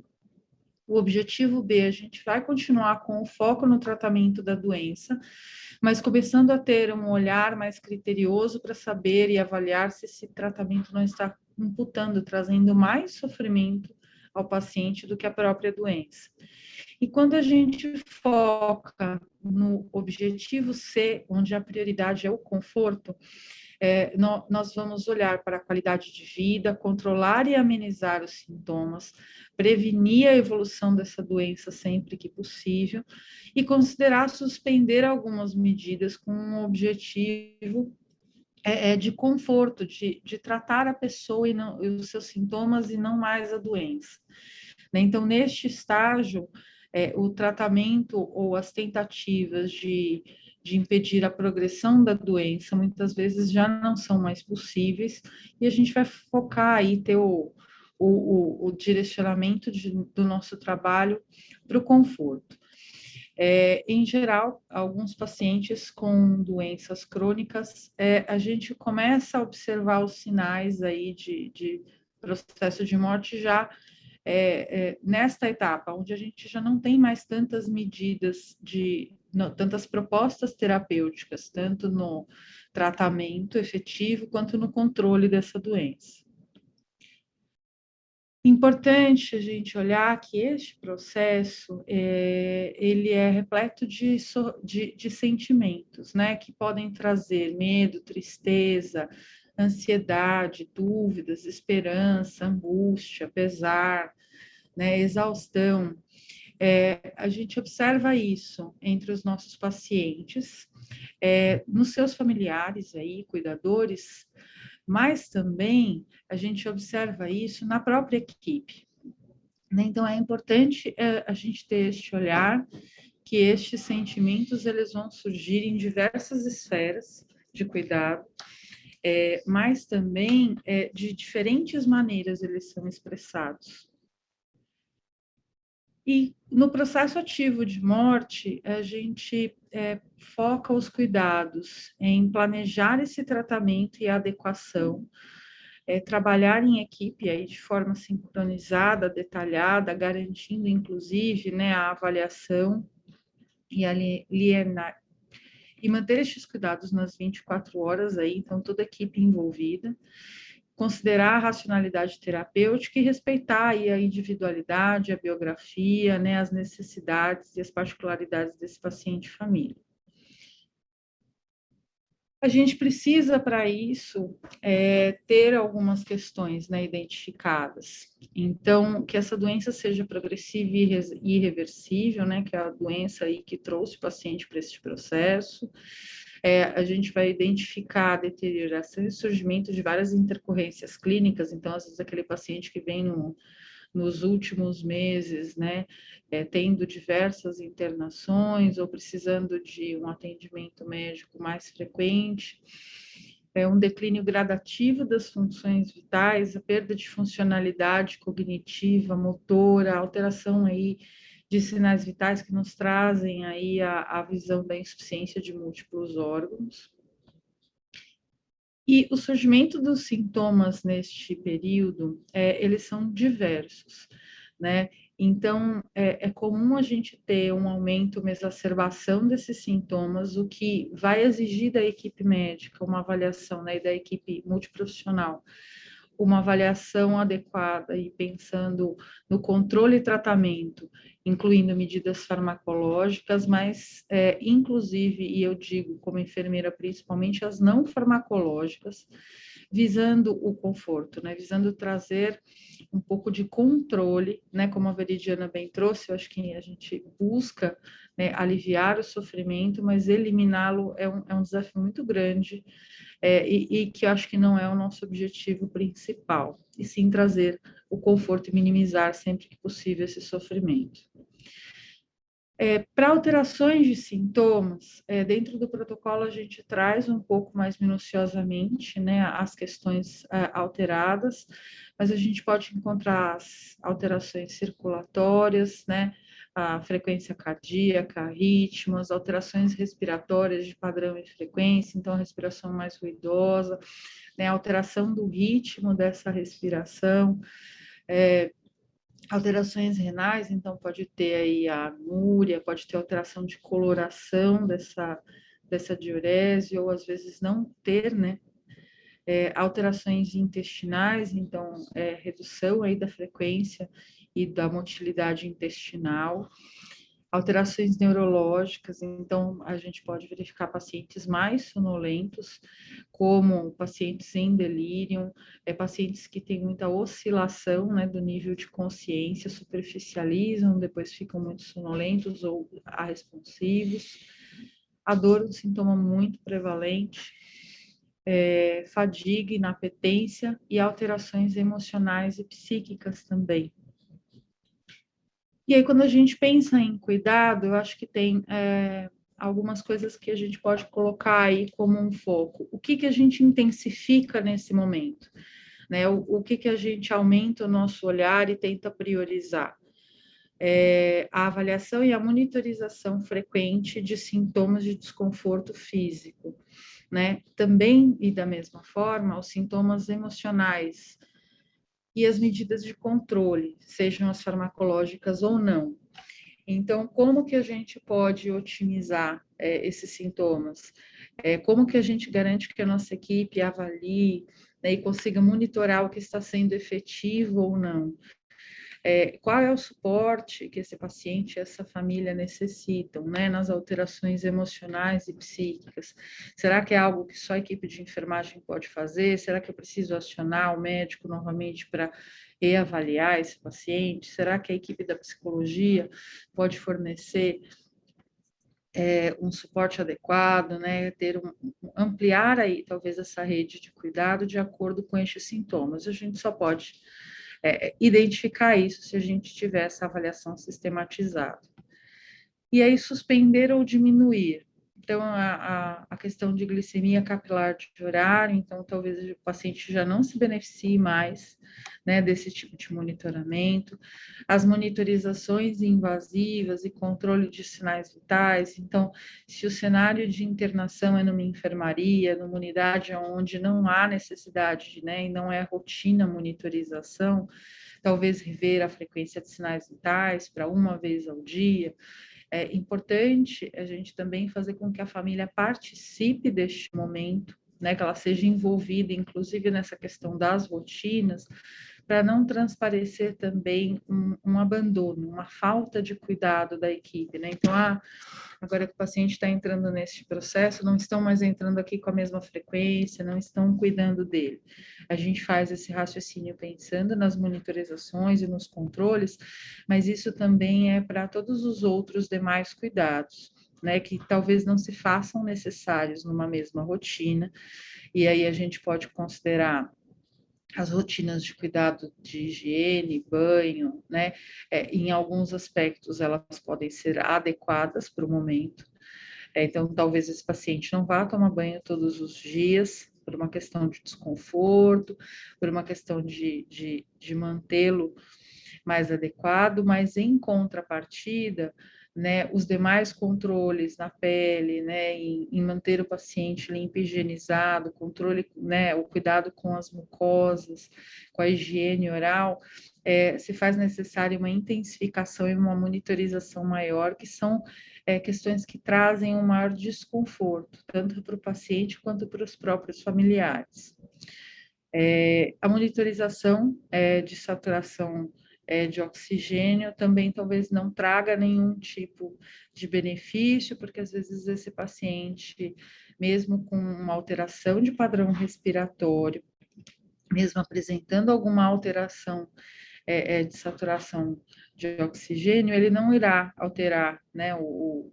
O objetivo B, a gente vai continuar com o foco no tratamento da doença, mas começando a ter um olhar mais criterioso para saber e avaliar se esse tratamento não está imputando, trazendo mais sofrimento ao paciente do que a própria doença. E quando a gente foca no objetivo C, onde a prioridade é o conforto, nós vamos olhar para a qualidade de vida, controlar e amenizar os sintomas, prevenir a evolução dessa doença sempre que possível e considerar suspender algumas medidas com um objetivo de conforto, de tratar a pessoa e os seus sintomas e não mais a doença. Então, neste estágio, o tratamento ou as tentativas de impedir a progressão da doença, muitas vezes já não são mais possíveis, e a gente vai focar aí, ter o direcionamento do nosso trabalho para o conforto. Em geral, alguns pacientes com doenças crônicas, a gente começa a observar os sinais aí de processo de morte já nesta etapa, onde a gente já não tem mais tantas medidas tantas propostas terapêuticas, tanto no tratamento efetivo quanto no controle dessa doença. Importante a gente olhar que este processo, ele é repleto de sentimentos, né, que podem trazer medo, tristeza, ansiedade, dúvidas, esperança, angústia, pesar, né, exaustão. A gente observa isso entre os nossos pacientes, nos seus familiares aí, cuidadores, mas também a gente observa isso na própria equipe. Né? Então, é importante a gente ter este olhar, que estes sentimentos eles vão surgir em diversas esferas de cuidado, mas também de diferentes maneiras eles são expressados. E no processo ativo de morte, a gente foca os cuidados em planejar esse tratamento e adequação, trabalhar em equipe aí de forma sincronizada, detalhada, garantindo inclusive, né, a avaliação e e manter estes cuidados nas 24 horas aí, então toda a equipe envolvida, considerar a racionalidade terapêutica e respeitar aí a individualidade, a biografia, né, as necessidades e as particularidades desse paciente e família. A gente precisa, para isso, ter algumas questões, né, identificadas. Então, que essa doença seja progressiva e irreversível, né, que é a doença aí que trouxe o paciente para esse processo. A gente vai identificar a deterioração e surgimento de várias intercorrências clínicas, então, às vezes, aquele paciente que vem nos últimos meses, né, tendo diversas internações ou precisando de um atendimento médico mais frequente, um declínio gradativo das funções vitais, a perda de funcionalidade cognitiva, motora, alteração aí de sinais vitais que nos trazem aí a visão da insuficiência de múltiplos órgãos. E o surgimento dos sintomas neste período, eles são diversos, né? Então, é comum a gente ter um aumento, uma exacerbação desses sintomas, o que vai exigir da equipe médica uma avaliação, né, e da equipe multiprofissional, uma avaliação adequada e pensando no controle e tratamento, incluindo medidas farmacológicas, mas, inclusive, e eu digo como enfermeira, principalmente as não farmacológicas, visando o conforto, né? Visando trazer um pouco de controle, né? Como a Veridiana bem trouxe, eu acho que a gente busca, né, aliviar o sofrimento, mas eliminá-lo é um desafio muito grande, e que eu acho que não é o nosso objetivo principal, e sim trazer o conforto e minimizar sempre que possível esse sofrimento. Para alterações de sintomas, dentro do protocolo a gente traz um pouco mais minuciosamente, né, as questões alteradas, mas a gente pode encontrar as alterações circulatórias, né, a frequência cardíaca, ritmos, alterações respiratórias de padrão e frequência, então a respiração mais ruidosa, né, alteração do ritmo dessa respiração, alterações renais, então pode ter aí a anúria, pode ter alteração de coloração dessa diurese, ou às vezes não ter, né? Alterações intestinais, então redução aí da frequência e da motilidade intestinal, alterações neurológicas, então a gente pode verificar pacientes mais sonolentos, como pacientes em delírio, pacientes que têm muita oscilação, né, do nível de consciência, superficializam, depois ficam muito sonolentos ou arresponsivos. A dor é um sintoma muito prevalente, fadiga, inapetência e alterações emocionais e psíquicas também. E aí, quando a gente pensa em cuidado, eu acho que tem algumas coisas que a gente pode colocar aí como um foco. O que a gente intensifica nesse momento? Né? O que a gente aumenta o nosso olhar e tenta priorizar? A avaliação e a monitorização frequente de sintomas de desconforto físico. Né? Também, e da mesma forma, os sintomas emocionais e as medidas de controle, sejam as farmacológicas ou não. Então, como que a gente pode otimizar esses sintomas? Como que a gente garante que a nossa equipe avalie, né, e consiga monitorar o que está sendo efetivo ou não? Qual é o suporte que esse paciente e essa família necessitam, né, nas alterações emocionais e psíquicas? Será que é algo que só a equipe de enfermagem pode fazer? Será que eu preciso acionar o médico novamente para reavaliar esse paciente? Será que a equipe da psicologia pode fornecer um suporte adequado, né, ampliar aí talvez essa rede de cuidado de acordo com estes sintomas? A gente só pode identificar isso se a gente tiver essa avaliação sistematizada. E aí, suspender ou diminuir. Então, a questão de glicemia capilar de horário, então, talvez o paciente já não se beneficie mais, né, desse tipo de monitoramento. As monitorizações invasivas e controle de sinais vitais. Então, se o cenário de internação é numa enfermaria, numa unidade onde não há necessidade, né, e não é rotina monitorização, talvez rever a frequência de sinais vitais para uma vez ao dia. É importante a gente também fazer com que a família participe deste momento, né, que ela seja envolvida, inclusive nessa questão das rotinas, para não transparecer também um abandono, uma falta de cuidado da equipe, né? Então, agora que o paciente está entrando nesse processo, não estão mais entrando aqui com a mesma frequência, não estão cuidando dele. A gente faz esse raciocínio pensando nas monitorizações e nos controles, mas isso também é para todos os outros demais cuidados, né, que talvez não se façam necessários numa mesma rotina, e aí a gente pode considerar as rotinas de cuidado de higiene, banho, né? Em alguns aspectos elas podem ser adequadas para o momento. Então, talvez esse paciente não vá tomar banho todos os dias, por uma questão de desconforto, por uma questão de mantê-lo mais adequado, mas em contrapartida, né, os demais controles na pele, né, em manter o paciente limpo e higienizado, controle, né, o cuidado com as mucosas, com a higiene oral, se faz necessária uma intensificação e uma monitorização maior, que são questões que trazem um maior desconforto, tanto para o paciente quanto para os próprios familiares. A monitorização de saturação de oxigênio também talvez não traga nenhum tipo de benefício, porque às vezes esse paciente, mesmo com uma alteração de padrão respiratório, mesmo apresentando alguma alteração de saturação de oxigênio, ele não irá alterar, né, o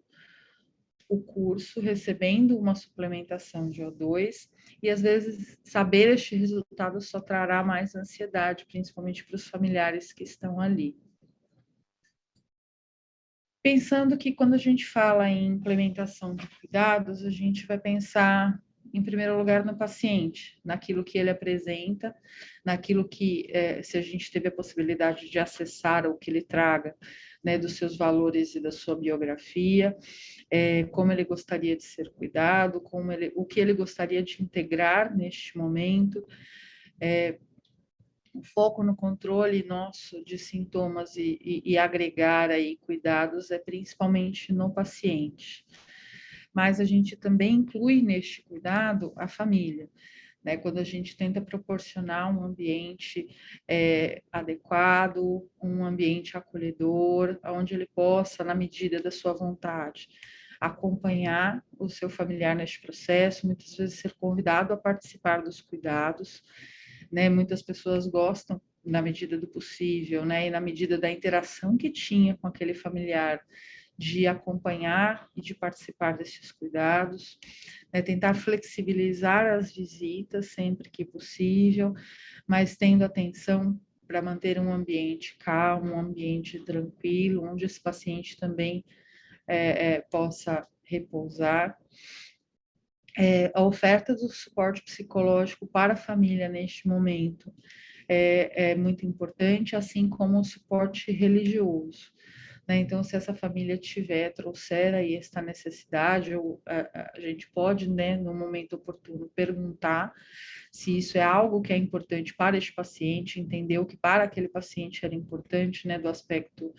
curso recebendo uma suplementação de O2, e às vezes saber este resultado só trará mais ansiedade, principalmente para os familiares que estão ali. Pensando que quando a gente fala em implementação de cuidados, a gente vai pensar, em primeiro lugar, no paciente, naquilo que ele apresenta, naquilo que, se a gente teve a possibilidade de acessar o que ele traga, né, dos seus valores e da sua biografia, como ele gostaria de ser cuidado, o que ele gostaria de integrar neste momento, o foco no controle nosso de sintomas e agregar aí cuidados é principalmente no paciente. Mas a gente também inclui neste cuidado a família, né? Quando a gente tenta proporcionar um ambiente adequado, um ambiente acolhedor, onde ele possa, na medida da sua vontade, acompanhar o seu familiar neste processo, muitas vezes ser convidado a participar dos cuidados, né? Muitas pessoas gostam, na medida do possível, né? E na medida da interação que tinha com aquele familiar, de acompanhar e de participar desses cuidados, né? Tentar flexibilizar as visitas sempre que possível, mas tendo atenção para manter um ambiente calmo, um ambiente tranquilo, onde esse paciente também possa repousar. A oferta do suporte psicológico para a família neste momento é muito importante, assim como o suporte religioso, né? Então, se essa família trouxer aí esta necessidade, a gente pode, né, no momento oportuno, perguntar se isso é algo que é importante para este paciente, entender o que para aquele paciente era importante, né, do aspecto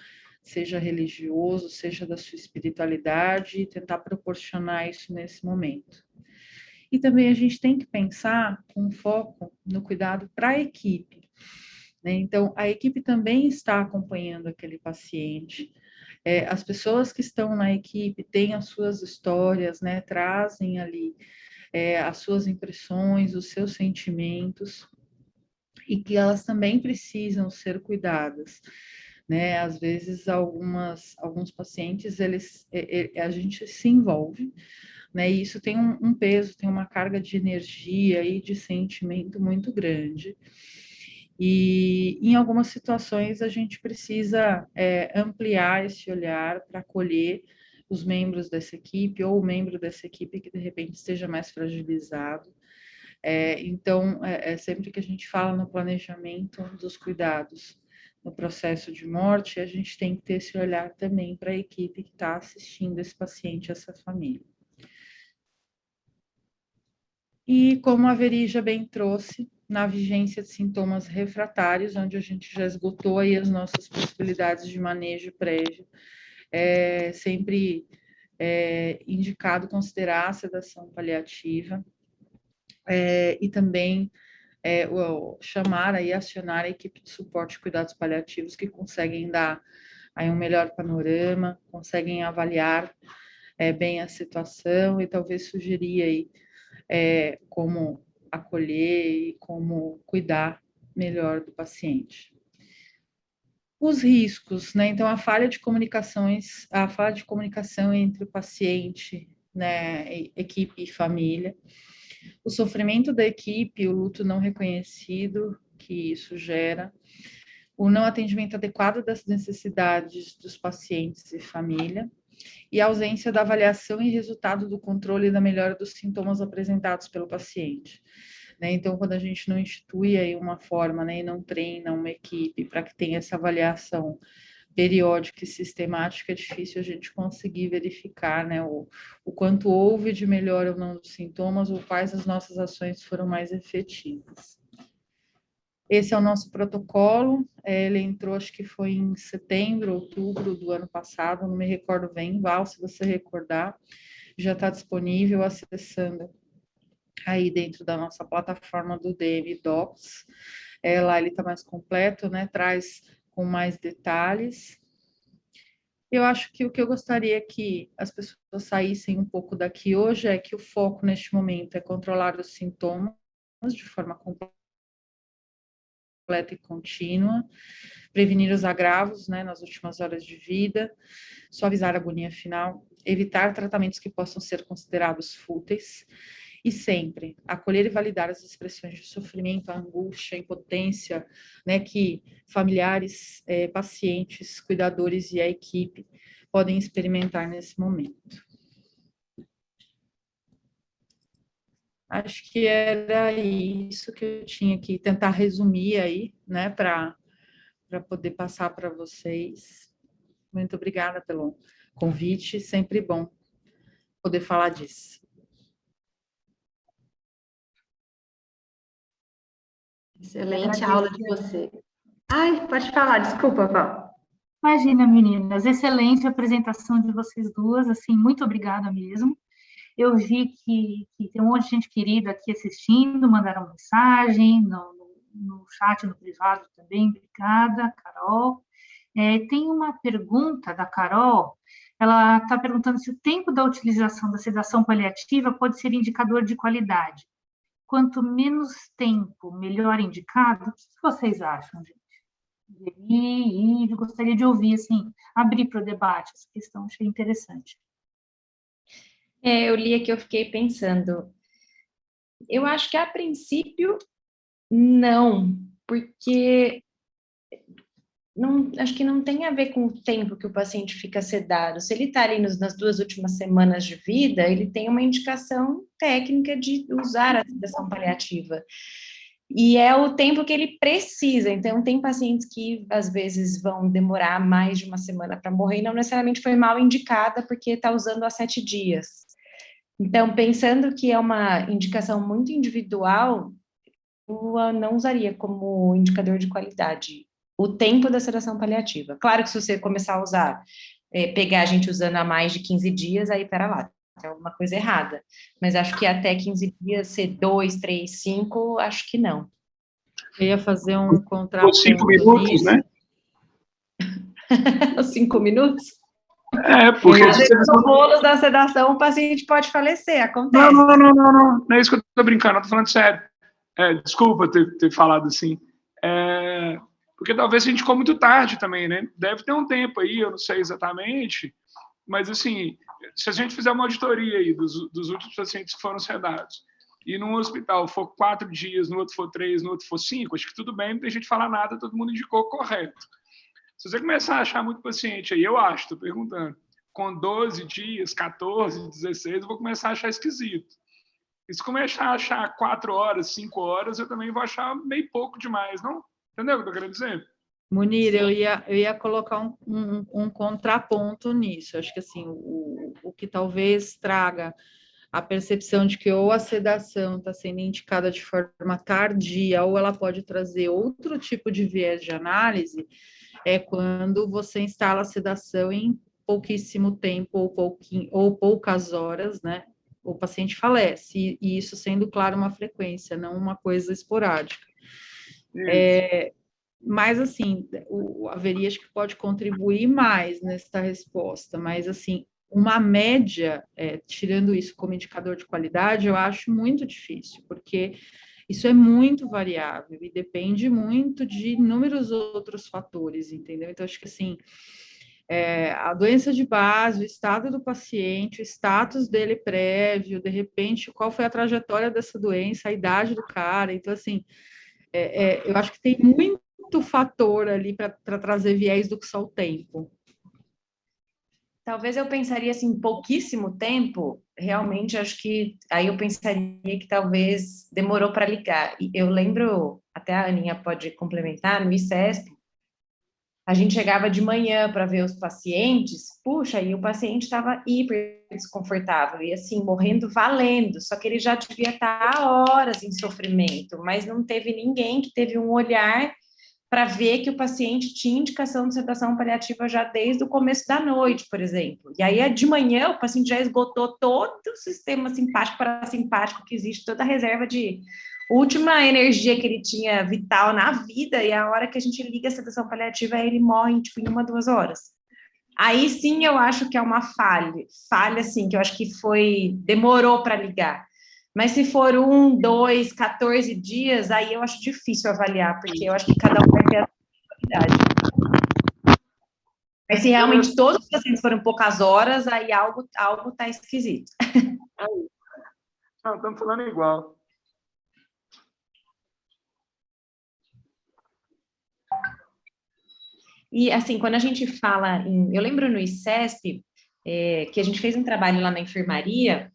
seja religioso, seja da sua espiritualidade, e tentar proporcionar isso nesse momento. E também a gente tem que pensar com foco no cuidado para a equipe, né? Então, a equipe também está acompanhando aquele paciente. As pessoas que estão na equipe têm as suas histórias, né? Trazem ali as suas impressões, os seus sentimentos, e que elas também precisam ser cuidadas, né? Às vezes, alguns pacientes, a gente se envolve, né? E isso tem um peso, tem uma carga de energia e de sentimento muito grande. E em algumas situações a gente precisa ampliar esse olhar para acolher os membros dessa equipe ou o membro dessa equipe que de repente esteja mais fragilizado. Então, sempre que a gente fala no planejamento dos cuidados no processo de morte, a gente tem que ter esse olhar também para a equipe que está assistindo esse paciente, essa família. E como a Veri já bem trouxe, na vigência de sintomas refratários, onde a gente já esgotou aí as nossas possibilidades de manejo prévio, sempre indicado considerar a sedação paliativa, e também chamar e acionar a equipe de suporte e cuidados paliativos que conseguem dar aí um melhor panorama, conseguem avaliar bem a situação e talvez sugerir aí como acolher e como cuidar melhor do paciente. Os riscos, né? Então, a falha de comunicação entre o paciente, né, equipe e família, o sofrimento da equipe, o luto não reconhecido que isso gera, o não atendimento adequado das necessidades dos pacientes e família, e a ausência da avaliação e resultado do controle da melhora dos sintomas apresentados pelo paciente, né? Então, quando a gente não institui aí uma forma, né, e não treina uma equipe para que tenha essa avaliação periódica e sistemática, é difícil a gente conseguir verificar, né, o quanto houve de melhora ou não dos sintomas, ou quais as nossas ações foram mais efetivas. Esse é o nosso protocolo, ele entrou, acho que foi em setembro, outubro do ano passado, não me recordo bem, Val, se você recordar, já está disponível acessando aí dentro da nossa plataforma do DM Docs. Lá ele está mais completo, né? Traz com mais detalhes. Eu acho que o que eu gostaria que as pessoas saíssem um pouco daqui hoje é que o foco neste momento é controlar os sintomas de forma completa e contínua, prevenir os agravos, né, nas últimas horas de vida, suavizar a agonia final, evitar tratamentos que possam ser considerados fúteis e sempre acolher e validar as expressões de sofrimento, a angústia, a impotência, né, que familiares, pacientes, cuidadores e a equipe podem experimentar nesse momento. Acho que era isso que eu tinha que tentar resumir aí, né, para poder passar para vocês. Muito obrigada pelo convite, sempre bom poder falar disso. Excelente aula de você. Ai, pode falar, desculpa, Val. Imagina, meninas, excelente apresentação de vocês duas, assim, muito obrigada mesmo. Eu vi que tem um monte de gente querida aqui assistindo, mandaram mensagem no chat, no privado também, obrigada, Carol. Tem uma pergunta da Carol, ela está perguntando se o tempo da utilização da sedação paliativa pode ser indicador de qualidade. Quanto menos tempo, melhor indicado? O que vocês acham, gente? E eu gostaria de ouvir, assim, abrir para o debate essa questão, achei interessante. Eu li aqui, eu fiquei pensando. Eu acho que, a princípio, não, porque acho que não tem a ver com o tempo que o paciente fica sedado. Se ele está ali nas 2 últimas semanas de vida, ele tem uma indicação técnica de usar a sedação paliativa. E é o tempo que ele precisa. Então, tem pacientes que, às vezes, vão demorar mais de uma semana para morrer, e não necessariamente foi mal indicada, porque está usando há 7 dias. Então, pensando que é uma indicação muito individual, eu não usaria como indicador de qualidade o tempo da sedação paliativa. Claro que se você começar a usar, pegar a gente usando há mais de 15 dias, aí, pera lá, tem alguma coisa errada. Mas acho que até 15 dias, ser 2, 3, 5, acho que não. Eu ia fazer um contraponto. 5 minutos, nisso. né? 5 minutos? Porque... Às vezes, no bolo da sedação, o paciente pode falecer, acontece. Não é isso que eu tô brincando, eu tô falando sério. Desculpa ter falado assim. Porque talvez a gente ficou muito tarde também, né? Deve ter um tempo aí, eu não sei exatamente, mas assim, se a gente fizer uma auditoria aí dos últimos pacientes que foram sedados, e num hospital for 4 dias, no outro for 3, no outro for 5, acho que tudo bem, não tem gente falar nada, todo mundo indicou correto. Se você começar a achar muito paciente aí, eu acho, estou perguntando, com 12 dias, 14, 16, eu vou começar a achar esquisito. E se começar a achar 4 horas, 5 horas, eu também vou achar meio pouco demais, não? Entendeu o que eu tô querendo dizer? Munir, eu ia colocar um contraponto nisso. Acho que assim, o que talvez traga a percepção de que ou a sedação está sendo indicada de forma tardia, ou ela pode trazer outro tipo de viés de análise, é quando você instala a sedação em pouquíssimo tempo ou poucas horas, né? O paciente falece, e isso sendo, claro, uma frequência, não uma coisa esporádica. Mas, assim, haveria, acho que pode contribuir mais nessa resposta, mas, assim, uma média, tirando isso como indicador de qualidade, eu acho muito difícil, porque isso é muito variável e depende muito de inúmeros outros fatores, entendeu? Então, acho que, assim, a doença de base, o estado do paciente, o status dele prévio, de repente, qual foi a trajetória dessa doença, a idade do cara. Então, assim, eu acho que tem muito fator ali para trazer viés do que só o tempo. Talvez eu pensaria assim, pouquíssimo tempo, realmente acho que aí eu pensaria que talvez demorou para ligar. E eu lembro, até a Aninha pode complementar, no ICESP, a gente chegava de manhã para ver os pacientes, puxa, e o paciente estava hiper desconfortável, e assim, morrendo valendo, só que ele já devia estar há horas em sofrimento, mas não teve ninguém que teve um olhar para ver que o paciente tinha indicação de sedação paliativa já desde o começo da noite, por exemplo. E aí, de manhã, o paciente já esgotou todo o sistema simpático, parasimpático que existe, toda a reserva de última energia que ele tinha vital na vida, e a hora que a gente liga a sedação paliativa, ele morre, tipo, em 1, 2 horas. Aí, sim, eu acho que é uma falha, assim, que eu acho que demorou para ligar. Mas se for 1, 2, 14 dias, aí eu acho difícil avaliar, porque eu acho que cada um vai ter a sua qualidade. Mas se realmente todos os pacientes foram poucas horas, aí algo tá esquisito. Não, estamos falando igual. E, assim, quando a gente fala em... Eu lembro no ICESP, que a gente fez um trabalho lá na enfermaria.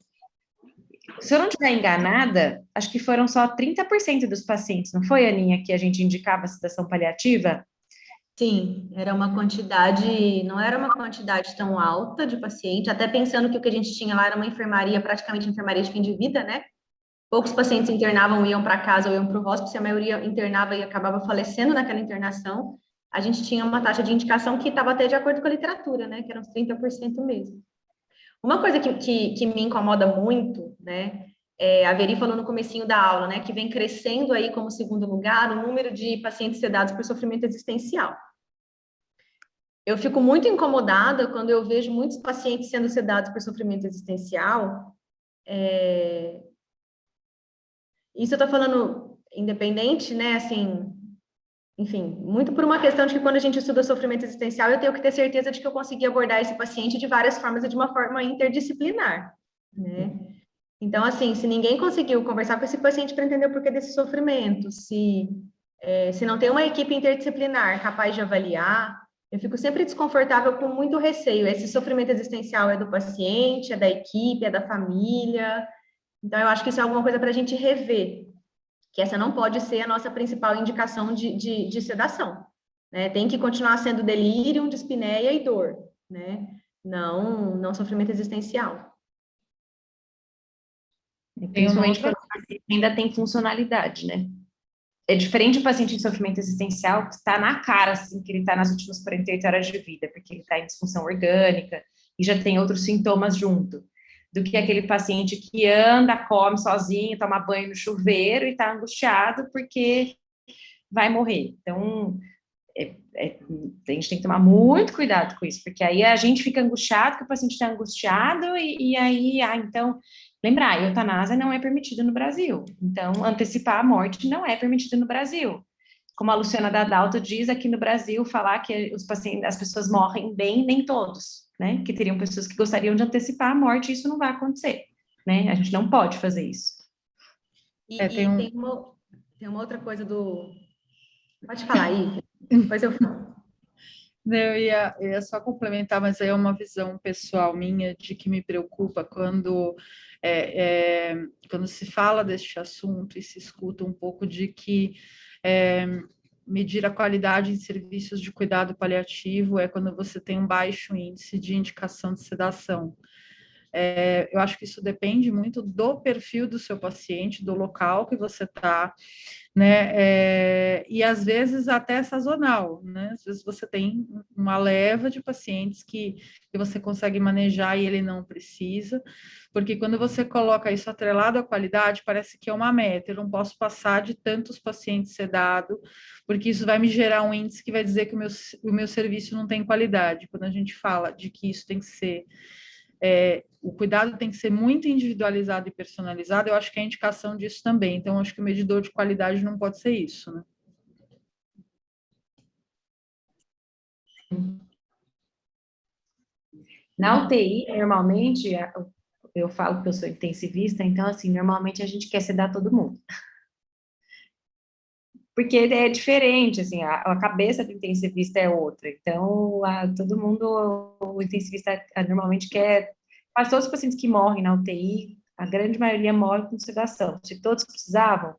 Se eu não estiver enganada, acho que foram só 30% dos pacientes, não foi, Aninha, que a gente indicava a sedação paliativa? Sim, era uma quantidade, não era uma quantidade tão alta de paciente, até pensando que o que a gente tinha lá era uma enfermaria, praticamente enfermaria de fim de vida, né? Poucos pacientes internavam, iam para casa ou iam para o hospice, a maioria internava e acabava falecendo naquela internação. A gente tinha uma taxa de indicação que estava até de acordo com a literatura, né? Que eram uns 30% mesmo. Uma coisa que me incomoda muito, né? A Veri falou no comecinho da aula, né? Que vem crescendo aí como segundo lugar o número de pacientes sedados por sofrimento existencial. Eu fico muito incomodada quando eu vejo muitos pacientes sendo sedados por sofrimento existencial. Isso eu tô falando independente, né? Assim, enfim, muito por uma questão de que quando a gente estuda sofrimento existencial, eu tenho que ter certeza de que eu consegui abordar esse paciente de várias formas e de uma forma interdisciplinar, né? Então, assim, se ninguém conseguiu conversar com esse paciente para entender o porquê desse sofrimento, se não tem uma equipe interdisciplinar capaz de avaliar, eu fico sempre desconfortável com muito receio. Esse sofrimento existencial é do paciente, é da equipe, é da família. Então, eu acho que isso é alguma coisa para a gente rever, que essa não pode ser a nossa principal indicação de sedação, né? Tem que continuar sendo delírio, dispneia e dor, né? Não sofrimento existencial. Principalmente quando o paciente ainda tem funcionalidade, né? É diferente do paciente em sofrimento existencial, que está na cara, assim, que ele está nas últimas 48 horas de vida, porque ele está em disfunção orgânica e já tem outros sintomas junto, do que aquele paciente que anda, come sozinho, toma banho no chuveiro e está angustiado porque vai morrer. Então, a gente tem que tomar muito cuidado com isso, porque aí a gente fica angustiado, que o paciente está angustiado, e aí, então, lembrar, a eutanásia não é permitida no Brasil, então, antecipar a morte não é permitido no Brasil. Como a Luciana Dadalto diz, aqui no Brasil, falar que as pessoas morrem bem, nem todos, né, que teriam pessoas que gostariam de antecipar a morte, e isso não vai acontecer, né, a gente não pode fazer isso. Tem uma outra coisa do... Pode falar aí, depois eu falo. Eu ia só complementar, mas é uma visão pessoal minha de que me preocupa quando se fala deste assunto e se escuta um pouco de que medir a qualidade em serviços de cuidado paliativo é quando você tem um baixo índice de indicação de sedação. Eu acho que isso depende muito do perfil do seu paciente, do local que você está, né? E às vezes até sazonal, né? Às vezes você tem uma leva de pacientes que você consegue manejar e ele não precisa, porque quando você coloca isso atrelado à qualidade, parece que é uma meta. Eu não posso passar de tantos pacientes sedados, porque isso vai me gerar um índice que vai dizer que o meu serviço não tem qualidade. Quando a gente fala de que isso tem que ser o cuidado tem que ser muito individualizado e personalizado, eu acho que é a indicação disso também. Então, acho que o medidor de qualidade não pode ser isso, né? Na UTI, normalmente, eu falo que eu sou intensivista, então, assim, normalmente a gente quer sedar todo mundo. Porque é diferente, assim, a cabeça do intensivista é outra. Então, todo mundo, o intensivista normalmente quer... Quase todos os pacientes que morrem na UTI, a grande maioria morre com sedação. Se todos precisavam,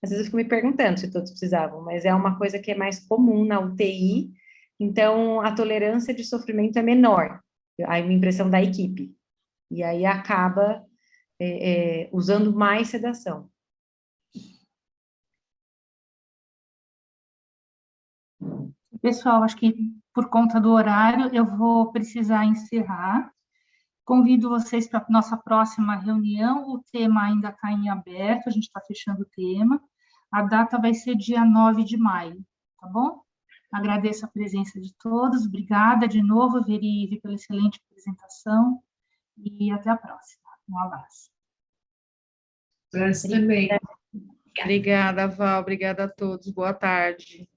às vezes eu fico me perguntando se todos precisavam, mas é uma coisa que é mais comum na UTI, então a tolerância de sofrimento é menor, a impressão da equipe. E aí acaba usando mais sedação. Pessoal, acho que por conta do horário eu vou precisar encerrar. Convido vocês para a nossa próxima reunião. O tema ainda está em aberto, a gente está fechando o tema. A data vai ser dia 9 de maio, tá bom? Agradeço a presença de todos. Obrigada de novo, Verive, pela excelente apresentação. E até a próxima. Um abraço. Obrigada, Val. Obrigada a todos. Boa tarde.